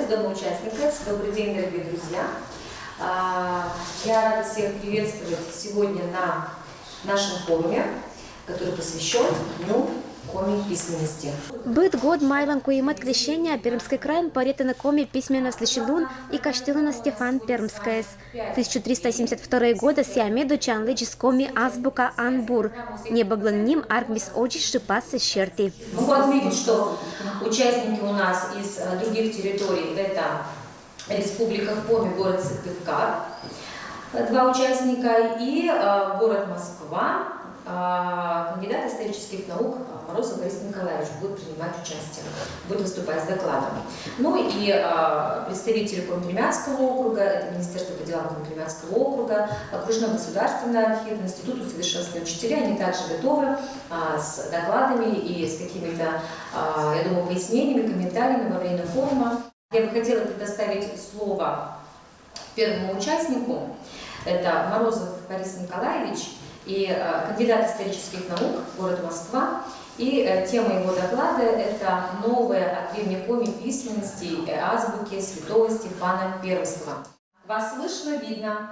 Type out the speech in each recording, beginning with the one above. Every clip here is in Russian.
из Дома участника. Добрый день, дорогие друзья. Я рада всех приветствовать сегодня на нашем форуме, который посвящен Дню коми-письменности. Byt год майлан куимат крещения Пермский край поретана коми-письменность Лещелун и Каштилана Стефан Пермская. 1372 года сиамеду чанлыч коми азбука Анбур. Небогланним аргмис очи шипасы щерти. Могу отметить, что участники у нас из других территорий — это Республика Коми, город Сыктывкар, 2 участника, и город Москва, кандидат исторических наук Морозов Борис Николаевич будет принимать участие, будет выступать с докладом. Ну и представители Коми-Пермякского округа, это Министерство по делам Коми-Пермякского округа, окружной государственный архив, Институт усовершенствования учителей, они также готовы с докладами и с какими-то, я думаю, пояснениями, комментариями во время форума. Я бы хотела предоставить слово первому участнику, это Морозов Борис Николаевич, и кандидат исторических наук, город Москва. И тема его доклада – это новая от древней коми-письменности и азбуки святого Стефана Пермского. Вас слышно, видно?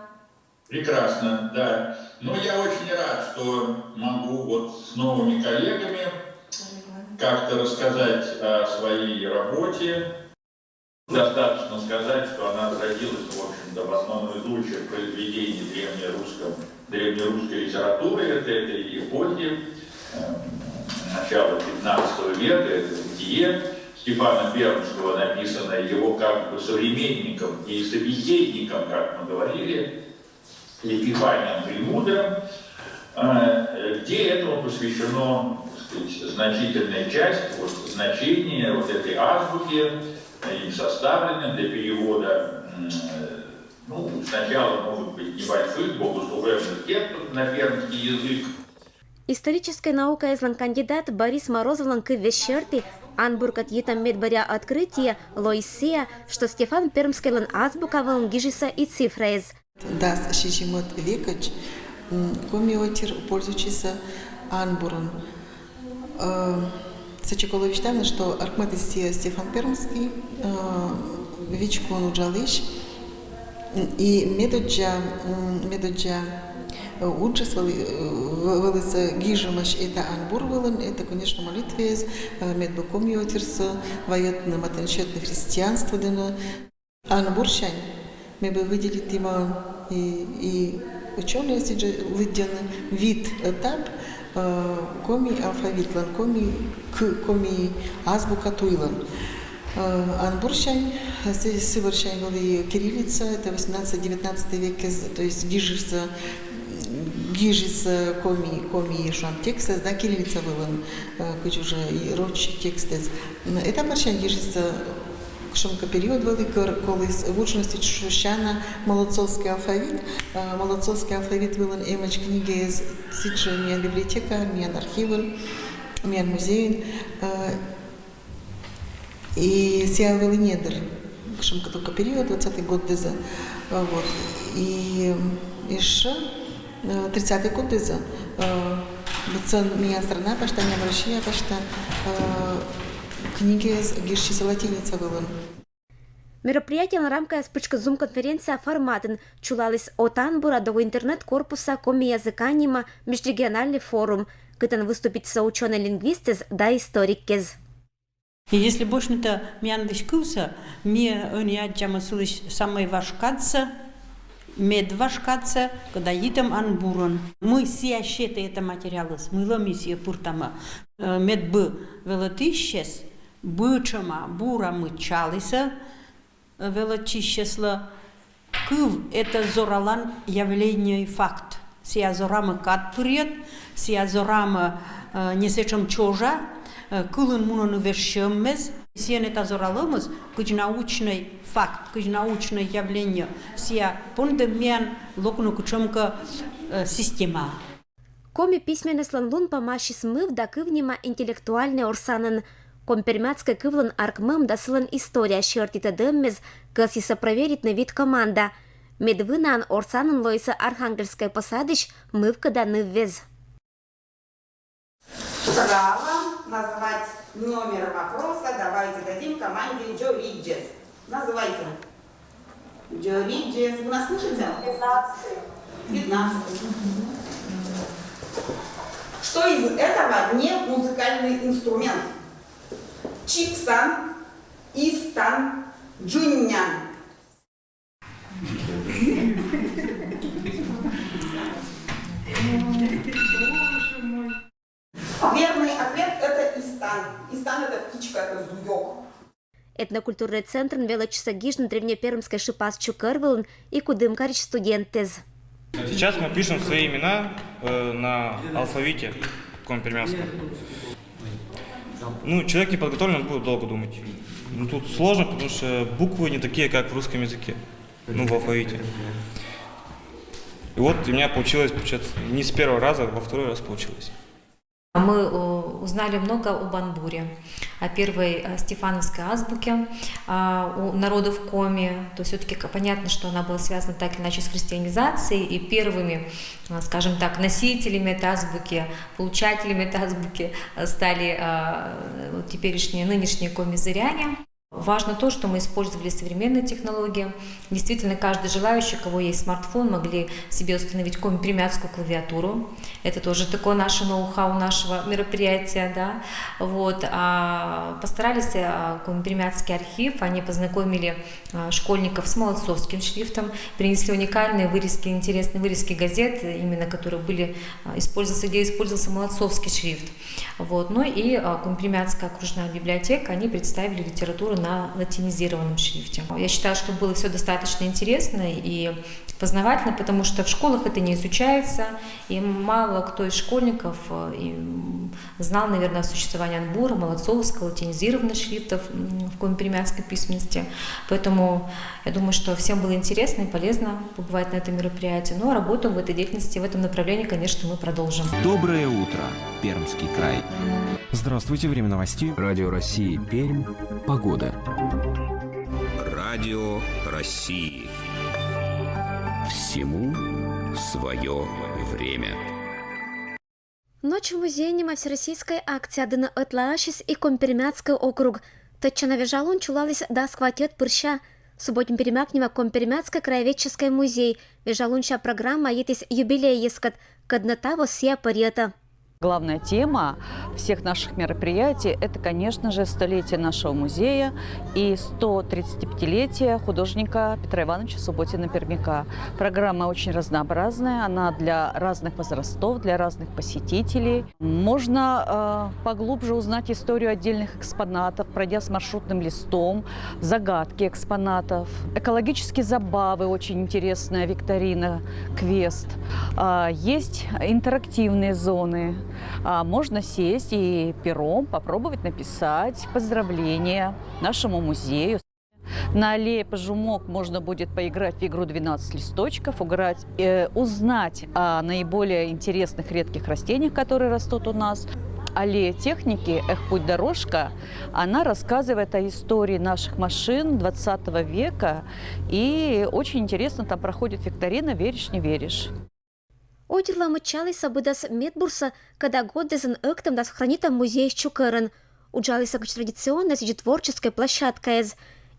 Прекрасно, да. Но я очень рад, что могу вот с новыми коллегами как-то рассказать о своей работе. Достаточно сказать, что она отразилась, в общем-то, в основном из лучших произведений древнерусской литературы этой эпохи, начала 15 века. Это «Бытие» Стефана Пермского, написанное его как бы современником и собеседником, как мы говорили, Епифанием Премудрым, где этому посвящено, так сказать, значительная часть, вот, значения вот этой азбуки, им составлены для перевода, ну, сначала, может быть, небольших богослужебных текстов на пермский язык. Исторической наукой излан кандидат Борис Морозов ланкы вещерти, Анбург от етам медбаря открытия, Лоисея, что Стефан Пермский лан азбука валангижиса и цифрез. Да, шишимот векач, комиотир пользующийся Анбуром. Сачеколо вещтано, что Архмет Стефан Пермский, Вичкон Уджалыш, и медоджа Уджас велица Гижамаш, это Анбур велен, это, конечно, молитвез, медбаком йотирса, воятна матенчетне христианство дена. Анбуршань, мы бы выделить ему и ученые, если выделен вид этап, коми алфавит, коми азбука туйлан. Анбуршань, Сыворшань была кириллица, это 18-19 век, то есть гижица коми шам текста, да, кириллица была, хоть уже и рочи тексты. Это маршань гижица шумка период великий, коли в учености Шущана молодцовский алфавит. Молодцовский алфавит был имеч книги из ситча миан библиотека, миан архивы, миан музей. И сия вели недр, шумка только период, 20-й год деза. Вот. И еще 30-й год деза. Меня страна, почта не Россия, почта книги гиршиса латиница была. Мероприятие на рамках спичка Zoom-конференция форматен чулалис от Анбура до интернет-корпуса коми-языканима межрегиональный форум, где выступить соученый-лингвистез да историккез. И если больше не мян дискуссия, мне оняджама слыш самой вашкаться, медвашкаться, когда едем Анбурон. Мы сиащеты это материалы, смыло миссия пуртама. Медбы велотищес, бычама бура мычалиса, велотищесла. Кыв это зоралан явление и факт. Сия зорама катпырет, сия зорама несечем чожа, кылын мунон вершеммез, сиен это зоралымыз, кыч научный факт, кыч научное явление, сия пондемян локну кучемка система. Коми-письменность лан помаши смыв да кывнима интеллектуальный орсанын. Компермятской кывлан аркмым да сылан история щертита дэммез, касиса проверить на вид команда. Медвынан орсанын лойса Архангельская посадыш мывка да ныввез. Право назвать номер вопроса давайте дадим команде Джо Виджес. Называйте. Джориджес. Вы нас слышите? 15. Что из этого не музыкальный инструмент? Чипсан, истан, джуннян. Верный ответ – это истан. Истан – это птичка, это зуёк. Этнокультурный центр величаса гижн древнепермской шипас чукервелн и кудымкарич студентез. Сейчас мы пишем свои имена на алфавите компермянском. Ну, человек не подготовлен, он будет долго думать. Ну, тут сложно, потому что буквы не такие, как в русском языке, ну, в алфавите. И вот у меня получилось, не с первого раза, во второй раз получилось. Мы узнали много о Банбуре, о первой стефановской азбуке у народов Коми. То есть все-таки понятно, что она была связана так или иначе с христианизацией, и первыми, скажем так, носителями этой азбуки, получателями этой азбуки стали теперешние, нынешние коми-зыряне. Важно то, что мы использовали современные технологии. Действительно, каждый желающий, у кого есть смартфон, могли себе установить коми-пермяцкую клавиатуру. Это тоже такое наше ноу-хау нашего мероприятия. Да? Вот. Постарались коми-пермяцкий архив, они познакомили школьников с молодцовским шрифтом, принесли уникальные вырезки, интересные вырезки газет, именно которые были использоваться, где использовался молодцовский шрифт. Вот. Ну и коми-пермяцкая окружная библиотека, они представили литературу на латинизированном шрифте. Я считаю, что было все достаточно интересно и познавательно, потому что в школах это не изучается, и мало кто из школьников знал, наверное, о существовании анбура, молодцовского, латинизированных шрифтов в коми-пермяцкой письменности. Поэтому я думаю, что всем было интересно и полезно побывать на этом мероприятии. Ну а работу в этой деятельности, в этом направлении, конечно, мы продолжим. Доброе утро, Пермский край. Здравствуйте, время новостей. Радио России Пермь. Погода. Радио России. Всему свое время. Ночь в музейнима всероссийской акции «Адына Отлаашис» и Компермяцкий округ. Точно вежалун чулалась да скватет пырща. Субботним перемякнема Компермяцкий краеведческий музей. Вежалунча программа етис юбилей ескат, кадната восья парета. Главная тема всех наших мероприятий – это, конечно же, столетие нашего музея и 135-летие художника Петра Ивановича Субботина-Пермяка. Программа очень разнообразная, она для разных возрастов, для разных посетителей. Можно поглубже узнать историю отдельных экспонатов, пройдя с маршрутным листом, загадки экспонатов, экологические забавы, очень интересная викторина, квест. Есть интерактивные зоны. Можно сесть и пером попробовать написать поздравления нашему музею. На аллее Пожумок можно будет поиграть в игру 12 листочков, узнать о наиболее интересных редких растениях, которые растут у нас. Аллея техники «Эх, путь дорожка», она рассказывает о истории наших машин 20 века. И очень интересно, там проходит викторина «Веришь, не веришь». Одерла мычалися будас медбурса, когда годезен эктом да сохранита музей Чукерен. Уджалися к традиционной творческой площадке.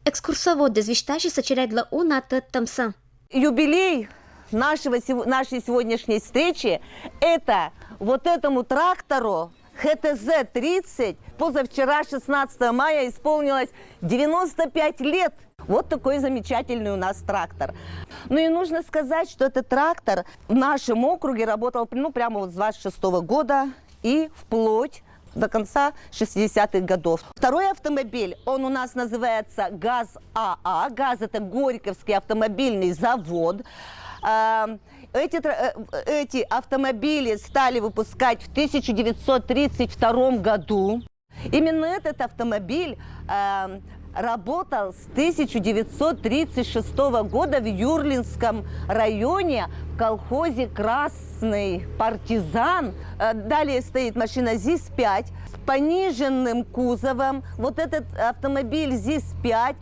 Экскурсовод звештащиеся черядла уна тэттамса. Юбилей нашей сегодняшней встречи – это вот этому трактору ХТЗ-30 позавчера, 16 мая, исполнилось 95 лет. Вот такой замечательный у нас трактор. Ну и нужно сказать, что этот трактор в нашем округе работал прямо вот с 26 года и вплоть до конца 60-х годов. Второй автомобиль, он у нас называется ГАЗ-АА. ГАЗ – это Горьковский автомобильный завод. Эти автомобили стали выпускать в 1932 году. Именно этот автомобиль работал с 1936 года в Юрлинском районе в колхозе «Красный партизан». Далее стоит машина ЗИС-5 с пониженным кузовом. Вот этот автомобиль ЗИС-5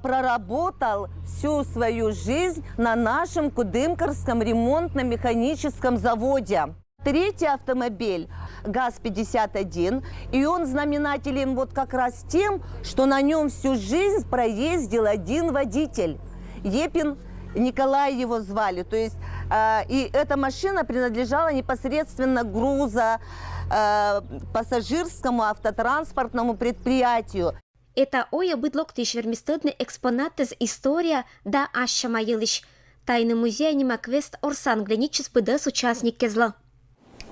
проработал всю свою жизнь на нашем Кудымкарском ремонтно-механическом заводе. Третий автомобиль ГАЗ-51, и он знаменателен вот как раз тем, что на нем всю жизнь проездил один водитель. Епин Николай его звали. То есть, и эта машина принадлежала непосредственно пассажирскому автотранспортному предприятию. Это оя быдлоктиш вермистедный экспонат из история да Ащама Елищ. Тайный музей анимаквест Орсан Гленичес ПДС участник Кезла.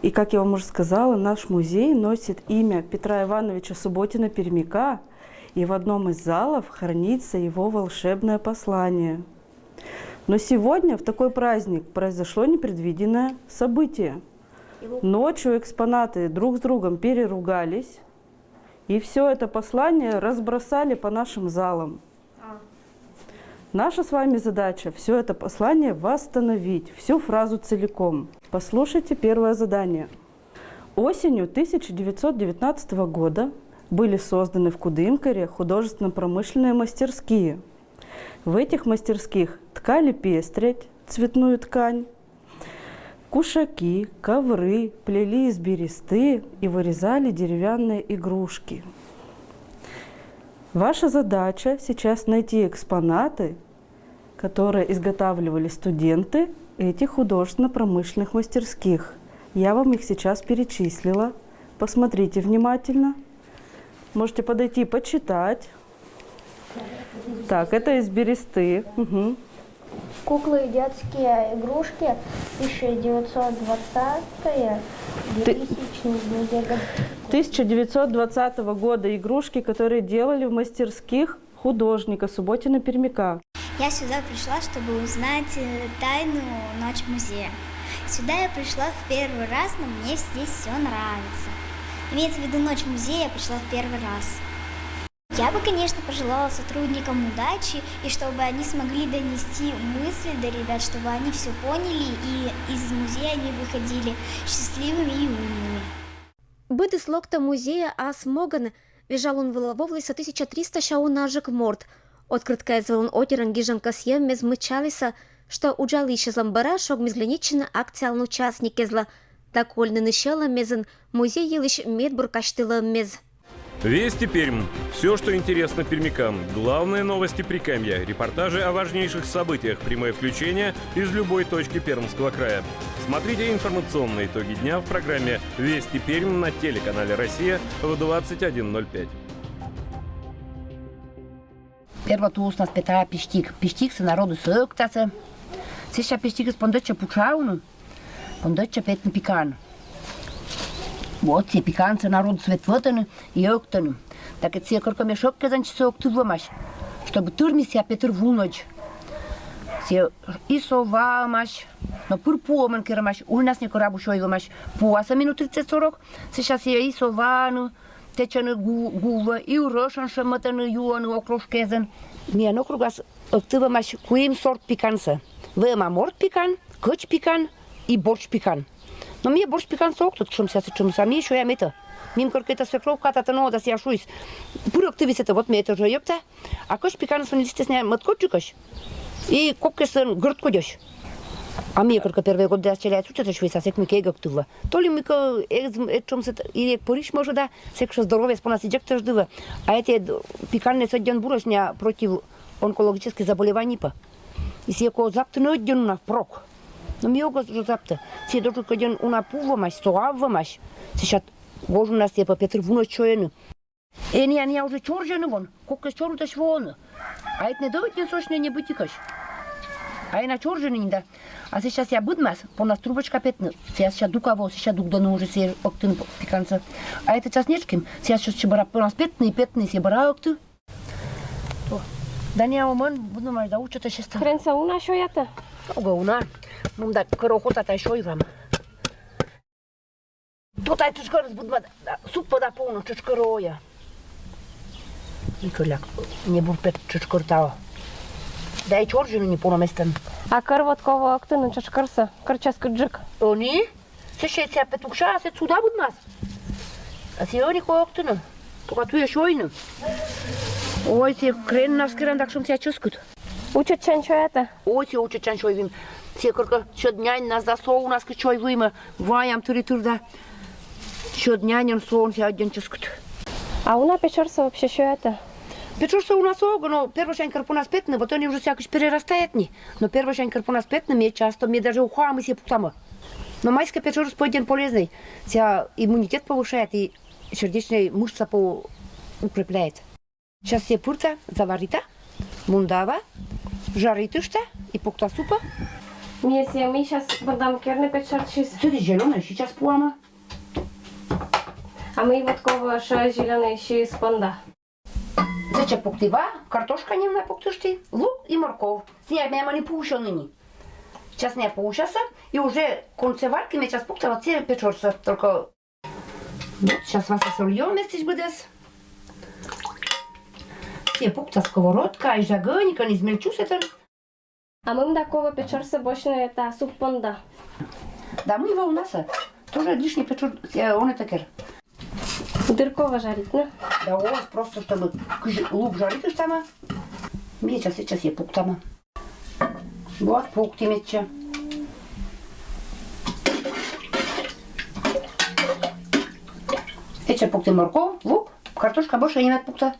И, как я вам уже сказала, наш музей носит имя Петра Ивановича Субботина-Пермяка, и в одном из залов хранится его волшебное послание. Но сегодня, в такой праздник, произошло непредвиденное событие. Ночью экспонаты друг с другом переругались, и все это послание разбросали по нашим залам. Наша с вами задача все это послание восстановить, всю фразу целиком. Послушайте первое задание. Осенью 1919 года были созданы в Кудымкаре художественно-промышленные мастерские. В этих мастерских ткали пестрять, цветную ткань, кушаки, ковры, плели из бересты и вырезали деревянные игрушки. Ваша задача сейчас найти экспонаты, которые изготавливали студенты этих художественно-промышленных мастерских. Я вам их сейчас перечислила. Посмотрите внимательно. Можете подойти почитать. Так, это из бересты. Угу. Куклы и детские игрушки 1920 года игрушки, которые делали в мастерских художника Субботина-Пермяка. Я сюда пришла, чтобы узнать тайну Ночь музея. Сюда я пришла в первый раз, но мне здесь все нравится. Имеется в виду Ночь музея, я пришла в первый раз. Я бы, конечно, пожелала сотрудникам удачи, и чтобы они смогли донести мысль до ребят, чтобы они все поняли, и из музея они выходили счастливыми и умными. Быды слогта музея Асмоган вижал он вылововлися 1300 шаунажек морд. Открытка звелон отеран гижан касьем мез мычалися, что уджалище зламбара шог мезгленичина акциялн участник кезла. Такольны нышела мезен музей елищ медбур каштыла мез. Вести Пермь. Все, что интересно пермякам. Главные новости Прикамья, репортажи о важнейших событиях, прямое включение из любой точки Пермского края. Смотрите информационные итоги дня в программе «Вести Пермь» на телеканале «Россия» в 21:05. Первый туз нас Петра Пиштик. Пиштик с народу söktase. Сейчас Пиштик с пондоча пучауну. Пондоча петн пикан. Вот все пиканцы народ светлотаны и октаны. Так это все корка мешок казанчи söktuvamаш. Чтобы турми себя Петр вуночь. Все и совамаш. Но пурпуомен керамаш. У нас не корабу шойвамаш. Пуаса минут 30-40. Сейчас я и совану. Течаны гува и урошан шаматаны юаны окружкезен. Мия округас октывамаш куим сорт пиканса. Вема морд пикан, коч пикан и борщ пикан. Но мне борщ пикан сок тут чем сами еще я мета. Мим корка это свекровка та но да я шусь. Пурок ты висит вот мне это же ёпта. А коч пикан сон листесня маткочукаш. И коккесен грдкодёш. А мне корка первый год да челяет учат швейца сек микей гоктува. То ли мико чем се или пориш може да сек что здоровье спонас иджектор ждува. А эти пиканные саден бурошня против онкологических заболеваний па. И секо заптно оден на прок. Но ми его уже запта. Все даже когда у нас пувамаш, соавамаш. Сейчас гожу нас я по Петр вуночь чоены. Я уже чоржены вон, кока чоруташ вон. А это не доводит не сочно не бытикаш. А я на чоржены не да. А сейчас я будмас, по нас трубочка петны. Сейчас дуково, сейчас дук да уже все октын пиканца. А это часничким, сейчас чебара по нас петны, все бара окты. Да не умон, буду мать да учат сейчас. Хренца у нас что это? Ого, у нас. Ну да, корохота та еще и вам. Тут это чешка разбудма, суп пода полно чешка роя. Николяк, не буду петь чешка ртава. Да и чоржину не полно местен. А карваткова активно чашкарса, карчаска джик. Они? Сейчас я петукша, а сюда будут нас. А сегодня кое активно. Только tu еще иным. Ой, те крен нас крен, так что тебя чувствуют. Учат чанчо это? Ой, те учат чанчо им. Все только щодня нас за со у нас к чой выма. Ваям тури-тур да. Щодня не сон ся один ческут. А у нас печерса вообще что это? Печерса у нас ого, но первый шань карпуна спетна, вот они уже всякость перерастает не. Но первый шань карпуна спетна, мне часто, мне даже ухо мы себе путама. Но майская печерса пойден полезный. Ся иммунитет повышает и сердечная мышца укрепляет. Сейчас все пурта заварита, мундава, жаритышта и пукта супа. Если мы сейчас подам керны печерчис. Что ты зеленая, сейчас пуама. А мы вот кого что зеленый еще из спонда. Зачем пуктива, картошка не на пуктушти, лук и морковь. Снять меня не пушеными. Сейчас не пушаса, и уже концеварки мне сейчас пукта вот все печерса, только вот сейчас вас осольем вместе будет. Все пукта сковородка и жагоника, не измельчусь это. А мы такого печерса больше это суп понда. Да мы его у нас тоже лишний печер, он это кер. Дырково жарить, да? Да у вас просто чтобы лук жарить там. Мне сейчас я пук там. Вот пук темече. Эче пук морков, лук, картошка больше не надо пукта.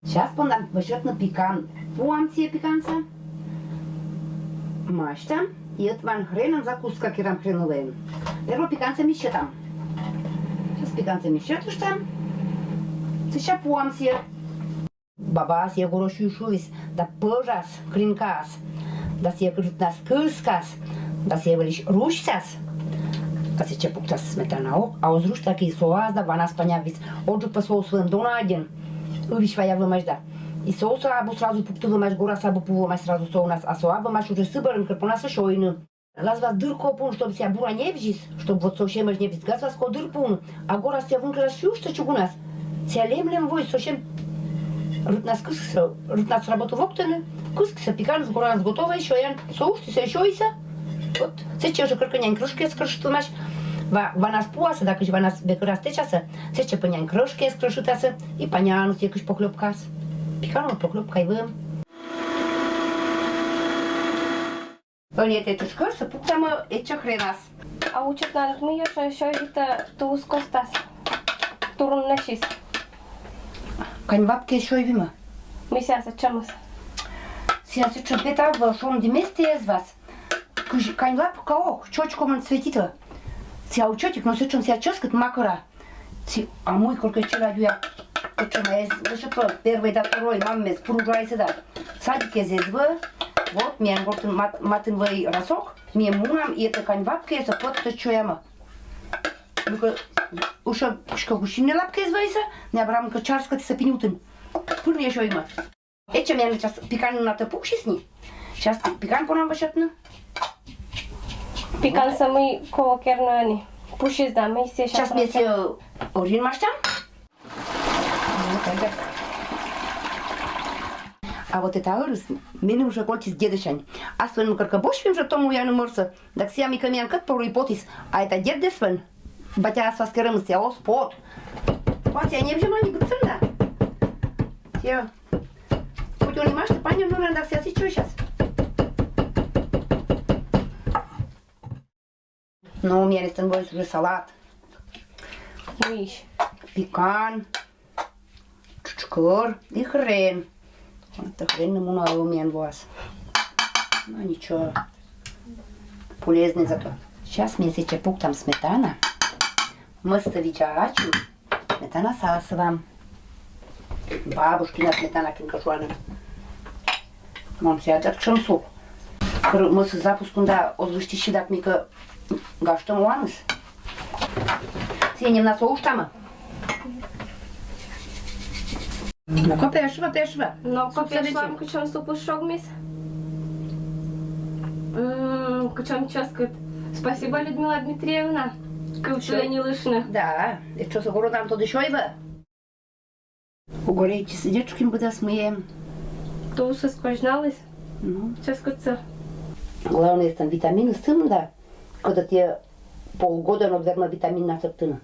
Сейчас понадо выжать на пикан. Пуам все пиканца. Мачта. И от ван хреном закуска керам хреновым. Первый пиканца мище там. Сейчас пиканца мище туш там. Сейчас пуам все. Бабас я горошую шувис. Да пожас, клинкас. Да се крут нас кырскас. Да се вылиш рушцас. Да се чепуктас сметанау. А озруш таки соаз да ванас панявис. Оджу по соусвым дона один. Uvиш вая вымаш да. И соуса абу сразу пукту вымаш, гора сабу пувымаш сразу со у нас. А соа вымаш уже сыборым, как у нас шойну. Газ вас дырко пун, чтобы себя бура не вжис, чтобы вот совсем не вжис. Газ вас ко дырпун. А гора себя вунка расшью, что чугу нас. Себя лемлем вой, совсем рут нас кыскса, рут нас работу воктаны. Кыскса пикан с гора нас готова еще, я соус, ты еще иса. Вот, сейчас уже крыканянь крышки скрышит вымаш. Ванас пуаса, да, кыш ванас бекырас течаса, сече панянь крышки скрышитасы, и панянус якыш похлебкас. Пикану похлебкай вым. Они это чушкарса, пуктама эча хренас. А учат нас мы еще это туз костас. Турун нашис. Каньбабки еще и вима. Мы сейчас отчемус. Сейчас это бета в шум деместе из вас. Каньбаб каох, чочком он светитла. Ся учетик, но сейчас ся ческат макара. А мой корка вчера я почему я вышел первый да второй маме спружай сюда. Садик я здесь был. Вот мне говорит матовый росок, мне мунам и это каньбабки, это вот то что я ма. Ну-ка, уже что гущине лапки извайся, не абрам качарска ты сапинютын. Пур мне еще има. Это мне сейчас пикан на то пукшисни. Сейчас пикан по нам вышатно. Пикан самый кого кернуани. Пушис да, мы сейчас вместе орин маштам. А вот это орус, меня уже кольти с дедышань. А свен как бошвим же тому я не морса. Так ся ми камян как порой потис. А это дед десвен. Батя с васкерым ся оспот. Батя не вжимай не гуцельна. Ся. Хоть он не маш, паня ну рандак ся сичу сейчас. Ну, у меня есть уже салат. Миш. Пикан. Чучкор и хрен. Это хрен ему надо у меня вас. Ну ничего. Полезный зато. Сейчас мне сейчас пук там сметана. Мостовичачу. Сметана сасова. Бабушкина сметана кинкашуана. Мам сядет к шансу. Мы с запуском да озвучти щедак мика гаштам уаныс. Сенем на соуш тама. Ну-ка, пешва. Ну-ка, пешва, кучон супу шогмис. Кучон ческает. Спасибо, Людмила Дмитриевна. Куча не лышно. Да, и что, с городом то еще и вы? У горей сидечким буде смеем. То уж сквозналось. Ну. Ческаться. Главное, там витамины с цим, да. Когда тебе полгода, но, наверное, витамин на цептына.